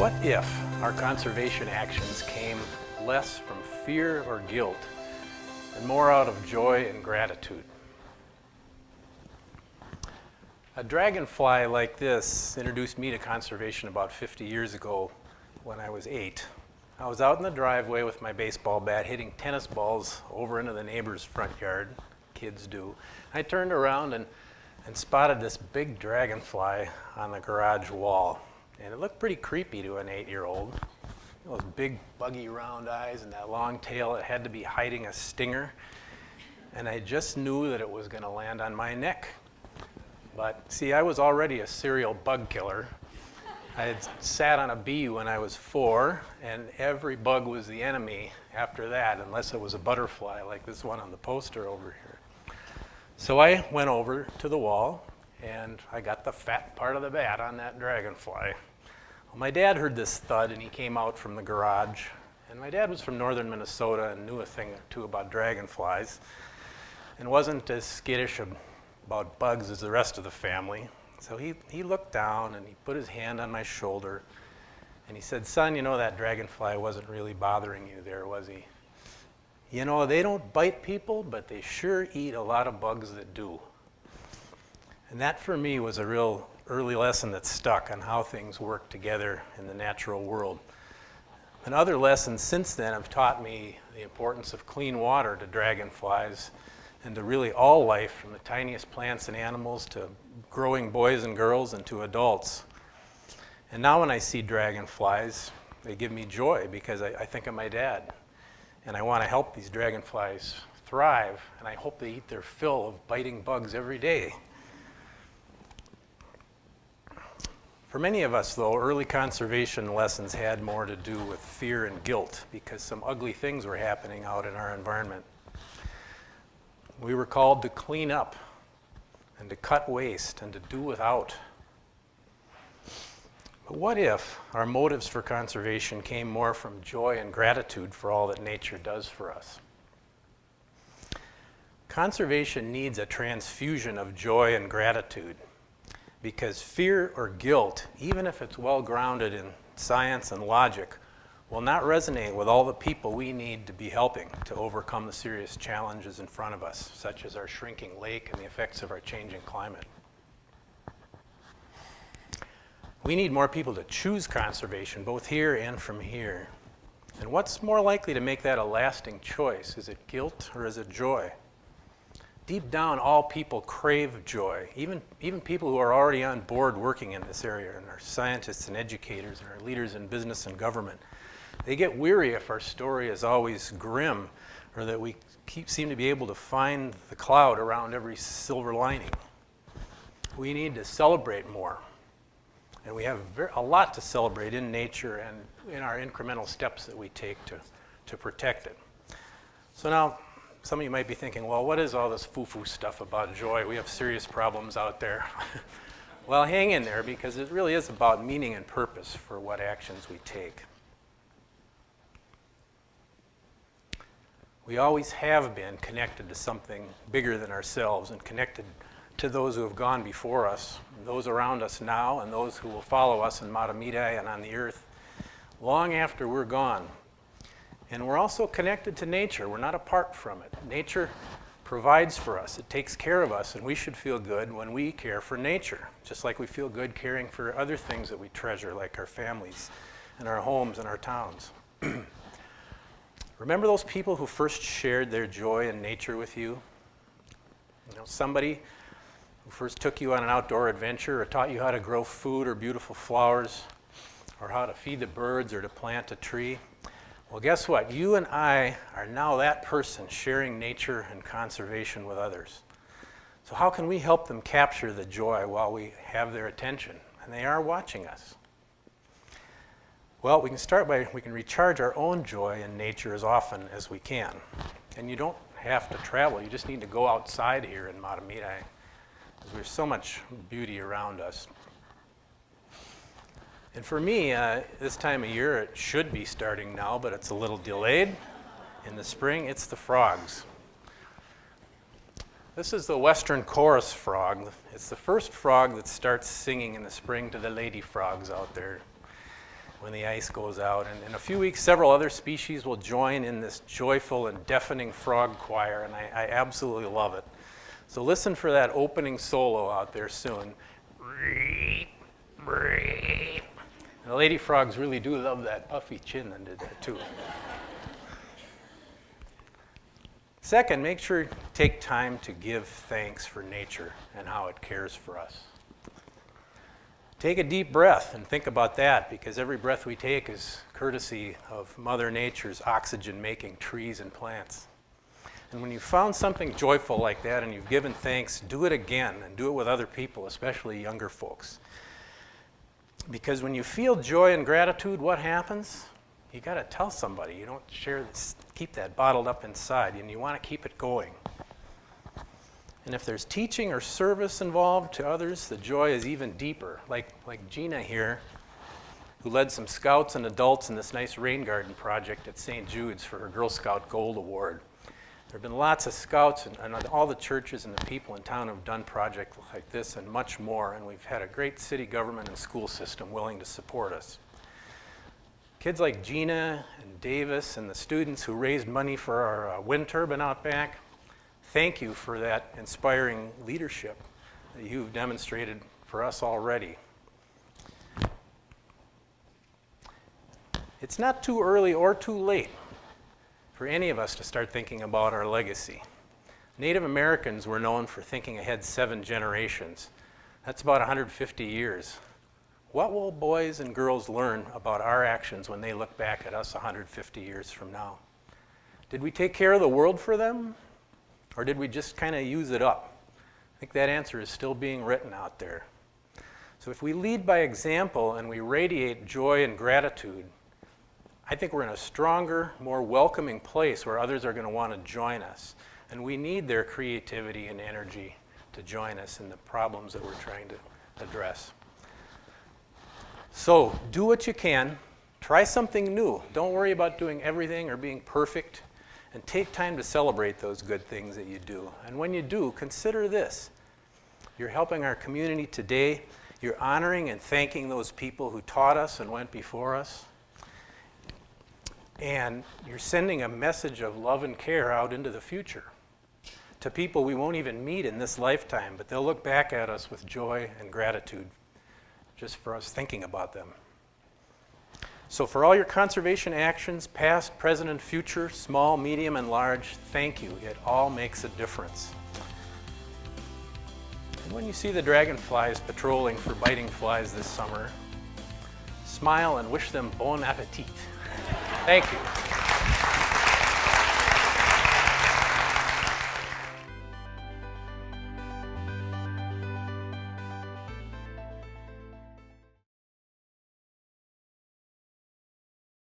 What if our conservation actions came less from fear or guilt and more out of joy and gratitude? A dragonfly like this introduced me to conservation about 50 years ago when I was 8. I was out in the driveway with my baseball bat hitting tennis balls over into the neighbor's front yard. Kids do. I turned around and spotted this big dragonfly on the garage wall. And it looked pretty creepy to an 8-year-old. Those big, buggy, round eyes and that long tail. It had to be hiding a stinger. And I just knew that it was going to land on my neck. But see, I was already a serial bug killer. I had sat on a bee when I was 4, and every bug was the enemy after that, unless it was a butterfly like this one on the poster over here. So I went over to the wall, and I got the fat part of the bat on that dragonfly. Well, my dad heard this thud, and he came out from the garage. And my dad was from northern Minnesota and knew a thing or two about dragonflies and wasn't as skittish about bugs as the rest of the family. So he looked down, and he put his hand on my shoulder, and he said, "Son, you know that dragonfly wasn't really bothering you there, was he? You know, they don't bite people, but they sure eat a lot of bugs that do." And that for me was a real early lesson that stuck on how things work together in the natural world. And other lessons since then have taught me the importance of clean water to dragonflies and to really all life, from the tiniest plants and animals to growing boys and girls and to adults. And now when I see dragonflies, they give me joy because I think of my dad. And I want to help these dragonflies thrive, and I hope they eat their fill of biting bugs every day. For many of us, though, early conservation lessons had more to do with fear and guilt because some ugly things were happening out in our environment. We were called to clean up and to cut waste and to do without. But what if our motives for conservation came more from joy and gratitude for all that nature does for us? Conservation needs a transfusion of joy and gratitude, because fear or guilt, even if it's well grounded in science and logic, will not resonate with all the people we need to be helping to overcome the serious challenges in front of us, such as our shrinking lake and the effects of our changing climate. We need more people to choose conservation, both here and from here. And what's more likely to make that a lasting choice? Is it guilt or is it joy? Deep down, all people crave joy, even people who are already on board working in this area, and our scientists and educators and our leaders in business and government. They get weary if our story is always grim, or that we seem to be able to find the cloud around every silver lining. We need to celebrate more. And we have a lot to celebrate in nature and in our incremental steps that we take to protect it. So now, some of you might be thinking, well, what is all this foo-foo stuff about joy? We have serious problems out there. Well, hang in there, because it really is about meaning and purpose for what actions we take. We always have been connected to something bigger than ourselves and connected to those who have gone before us, those around us now, and those who will follow us in Mahtomedi and on the earth long after we're gone. And we're also connected to nature. We're not apart from it. Nature provides for us. It takes care of us, and we should feel good when we care for nature, just like we feel good caring for other things that we treasure, like our families and our homes and our towns. Remember those people who first shared their joy in nature with you? You know, somebody who first took you on an outdoor adventure or taught you how to grow food or beautiful flowers or how to feed the birds or to plant a tree. Well, guess what? You and I are now that person sharing nature and conservation with others. So how can we help them capture the joy while we have their attention? And they are watching us. Well, we can recharge our own joy in nature as often as we can. And you don't have to travel. You just need to go outside here in Mahtomedi, because there's so much beauty around us. And for me, this time of year, it should be starting now, but it's a little delayed. In the spring, it's the frogs. This is the western chorus frog. It's the first frog that starts singing in the spring to the lady frogs out there. when the ice goes out. And in a few weeks, several other species will join in this joyful and deafening frog choir, and I absolutely love it. So listen for that opening solo out there soon. And the lady frogs really do love that puffy chin and did that too. Second, make sure you take time to give thanks for nature and how it cares for us. Take a deep breath and think about that, because every breath we take is courtesy of Mother Nature's oxygen-making trees and plants. And when you've found something joyful like that and you've given thanks, do it again and do it with other people, especially younger folks. Because when you feel joy and gratitude, what happens? You got to tell somebody. You don't share this, keep that bottled up inside, and you want to keep it going. And if there's teaching or service involved to others, the joy is even deeper. Like Gina here, who led some scouts and adults in this nice rain garden project at St. Jude's for her Girl Scout Gold Award. There have been lots of scouts, and all the churches and the people in town have done projects like this and much more, and we've had a great city government and school system willing to support us. Kids like Gina and Davis and the students who raised money for our wind turbine out back, thank you for that inspiring leadership that you've demonstrated for us already. It's not too early or too late for any of us to start thinking about our legacy. Native Americans were known for thinking ahead 7 generations. That's about 150 years. What will boys and girls learn about our actions when they look back at us 150 years from now? Did we take care of the world for them? Or did we just kind of use it up? I think that answer is still being written out there. So if we lead by example and we radiate joy and gratitude, I think we're in a stronger, more welcoming place where others are going to want to join us. And we need their creativity and energy to join us in the problems that we're trying to address. So do what you can. Try something new. Don't worry about doing everything or being perfect. And take time to celebrate those good things that you do. And when you do, consider this. You're helping our community today. You're honoring and thanking those people who taught us and went before us. And you're sending a message of love and care out into the future to people we won't even meet in this lifetime, but they'll look back at us with joy and gratitude just for us thinking about them. So for all your conservation actions, past, present, and future, small, medium, and large, thank you. It all makes a difference. And when you see the dragonflies patrolling for biting flies this summer, smile and wish them bon appetit. Thank you.